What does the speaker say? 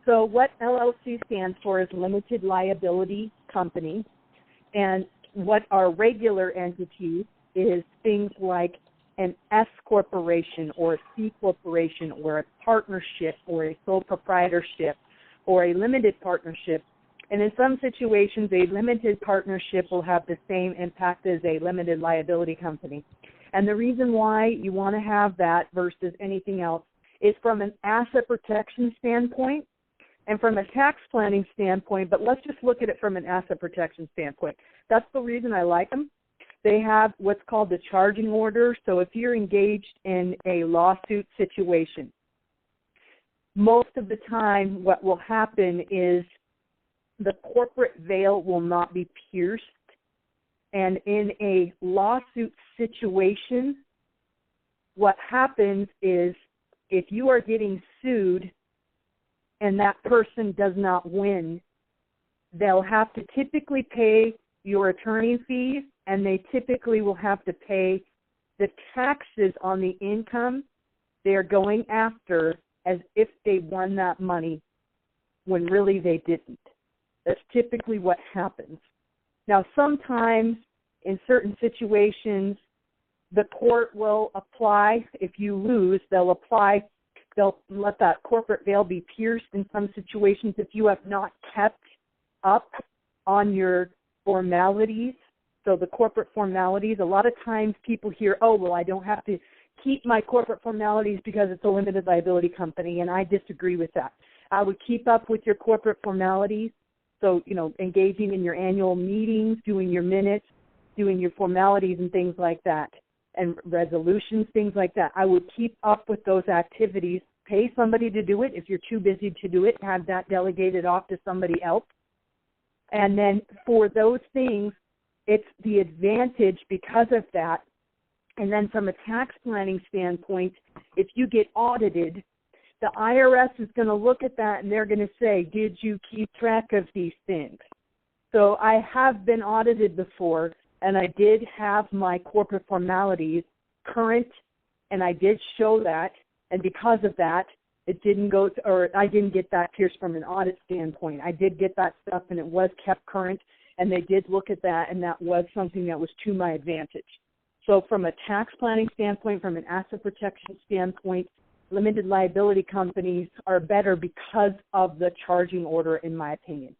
So what LLC stands for is limited liability company, and what our regular entity is things like an S corporation or a C corporation or a partnership or a sole proprietorship or a limited partnership. And in some situations, a limited partnership will have the same impact as a limited liability company. And the reason why you want to have that versus anything else is from an asset protection standpoint and from a tax planning standpoint, but let's just look at it from an asset protection standpoint. That's the reason I like them. They have what's called the charging order. So if you're engaged in a lawsuit situation, most of the time what will happen is the corporate veil will not be pierced. And in a lawsuit situation, what happens is if you are getting sued and that person does not win, they'll have to typically pay your attorney fees, and they typically will have to pay the taxes on the income they're going after as if they won that money when really they didn't. That's typically what happens. Now, sometimes in certain situations, the court will apply. If you lose, they'll let that corporate veil be pierced in some situations if you have not kept up on your formalities. So the corporate formalities, a lot of times people hear, oh, well, I don't have to keep my corporate formalities because it's a limited liability company, and I disagree with that. I would keep up with your corporate formalities. So, engaging in your annual meetings, doing your minutes, doing your formalities and things like that, and resolutions, things like that. I would keep up with those activities, pay somebody to do it. If you're too busy to do it, have that delegated off to somebody else. And then for those things, it's the advantage because of that. And then from a tax planning standpoint, if you get audited, the IRS is going to look at that and they're going to say, did you keep track of these things? So I have been audited before, and I did have my corporate formalities current, and I did show that. And because of that, it didn't go to, or I didn't get that pierced from an audit standpoint. I did get that stuff, and it was kept current, and they did look at that, and that was something that was to my advantage. So from a tax planning standpoint, from an asset protection standpoint, limited liability companies are better because of the charging order, in my opinion.